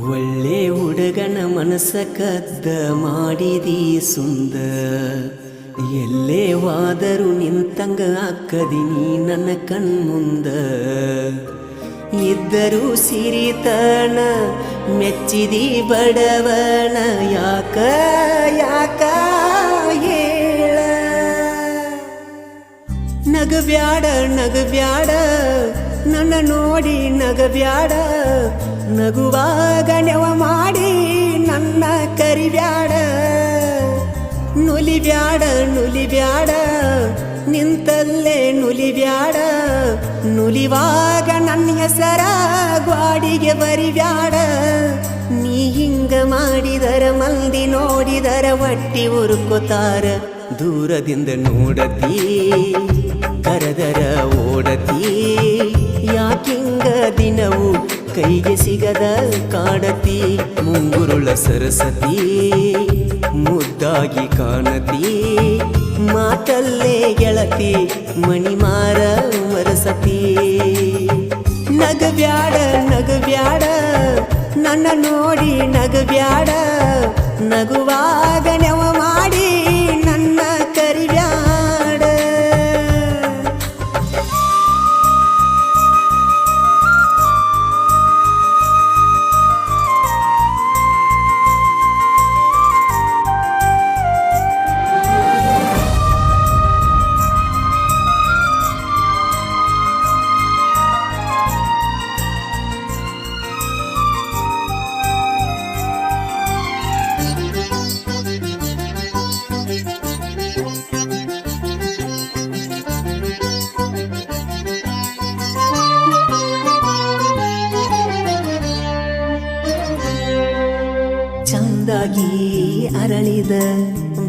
ಒಳ್ಳೆ ಹುಡುಗನ ಮನಸ್ಸ ಕದ್ದ ಮಾಡಿದಿ ಸುಂದ ಎಲ್ಲೇ ವಾದರೂ ನಿಂತಂಗ ಅಕ್ಕದಿನಿ ನನ್ನ ಕಣ್ಮುಂದ ಇದ್ದರೂ ಸಿರಿತನ ಮೆಚ್ಚಿದಿ ಬಡವನ ಯಾಕ ಯಾಕ ಹೇಳ ನಗಬ್ಯಾಡ ನಗಬ್ಯಾಡ ನನ್ನ ನೋಡಿ ನಗಬ್ಯಾಡ ನಗುವಾಗ ನೆವ ಮಾಡಿ ನನ್ನ ಕರಿಬ್ಯಾಡ ನುಲಿಬ್ಯಾಡ ನುಲಿಬ್ಯಾಡ ನಿಂತಲ್ಲೇ ನುಲಿಬ್ಯಾಡ ನುಲಿವಾಗ ನನ್ನ ಹೆಸರ ಗ್ವಾಡಿಗೆ ಬರಿಬ್ಯಾಡ ನೀ ಹಿಂಗ ಮಾಡಿದರ ಮಂದಿ ನೋಡಿದರ ಒಟ್ಟಿ ಉರುಕೋತಾರ ದೂರದಿಂದ ನೋಡತಿ ಕರೆದರ ಓಡತಿ ಯಾಕಿಂಗ ದಿನವು ಕೈಗೆ ಸಿಗದ ಕಾಡತಿ ಮುಂಗುರುಳ ಸರಸತಿ ಮುದ್ದಾಗಿ ಕಾಣತಿ ಮಾತಲ್ಲೇ ಗೆಳತಿ ಮಣಿಮಾರ ಮರಸತಿ ನಗಬ್ಯಾಡ ನಗಬ್ಯಾಡ ನನ್ನ ನೋಡಿ ನಗಬ್ಯಾಡ ನಗುವಾಗ ನೆವ ಮಾಡಿ ನನ್ನ ಕರಿಬ್ಯಾಡ ಚಂದಾಗಿ ಅರಳಿದ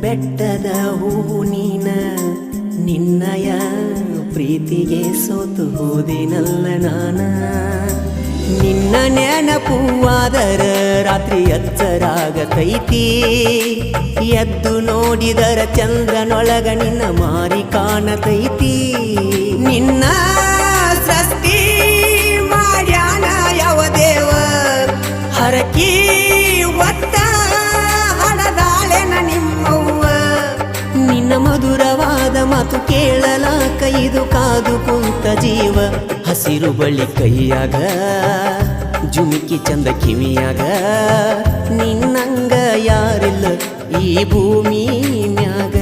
ಬೆಟ್ಟದ ಹೂವು ನೀನ ನಿನ್ನಯ ಪ್ರೀತಿಗೆ ಸೋತು ಹೋದಿನಲ್ಲ ನಾನ ನಿನ್ನ ನೆನಪುವಾದರ ರಾತ್ರಿ ಎಚ್ಚರಾಗತೈತಿ ಎದ್ದು ನೋಡಿದರ ಚಂದ್ರನೊಳಗ ನಿನ್ನ ಮಾರಿ ಕಾಣತೈತಿ ನಿನ್ನ ಸೃಷ್ಟಿ ಮಾಡ್ಯಾನ ಯಾವ ದೇವ ಹರಕಿ ಒತ್ತ ಹಡದಾಳೆನ ನಿಮ್ಮವ್ವ ನಿನ್ನ ಮಧುರವಾದ ಮಾತು ಕೇಳಲಾಕ ಇದು ಕಾದು ಕುಂತ ಜೀವ ಹಸಿರು ಬಳಿ ಕೈಯಾಗ ಜುಮಿಕಿ ಚಂದ ಕಿವಿಯಾಗ ನಿನ್ನಂಗ ಯಾರಿಲ್ಲ ಈ ಭೂಮಿ ಮ್ಯಾಗ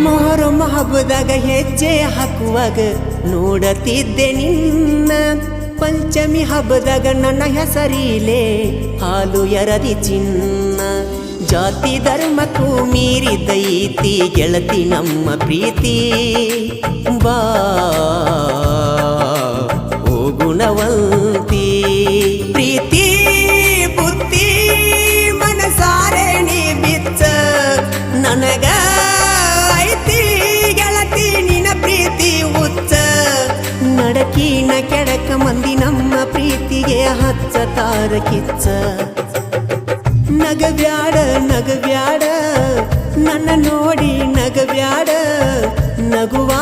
ಮೊಹರಂ ಹಬ್ಬದಾಗ ಹೆಜ್ಜೆ ಹಾಕುವಾಗ ನೋಡತಿದ್ದೆ ನಿನ್ನ ಪಂಚಮಿ ಹಬ್ಬದಾಗ ನನ್ನ ಹೆಸರಿಲೆ ಹಾಲು ಎರದಿ ಚಿನ್ನ ಜಾತಿ ಧರ್ಮಕ್ಕೂ ಮೀರಿದೈತಿ ಗೆಳತಿ ನಮ್ಮ ಪ್ರೀತಿ ಬಾ ಓ ಗುಣವಂತಿ ಪ್ರೀತಿ ಬುದ್ಧಿ ಮನಸಾರೆ ನೀ ಬಿಚ್ಚ ನನಗ ನಡಕಿನ ಕೆಡಕ ಮಂದಿ ನಮ್ಮ ಪ್ರೀತಿಗೆ ಹಚ್ಚತಾರ ಕಿಚ್ಚ ನಗಬ್ಯಾಡ ನಗಬ್ಯಾಡ ನನ್ನ ನೋಡಿ ನಗಬ್ಯಾಡ ನಗುವಾ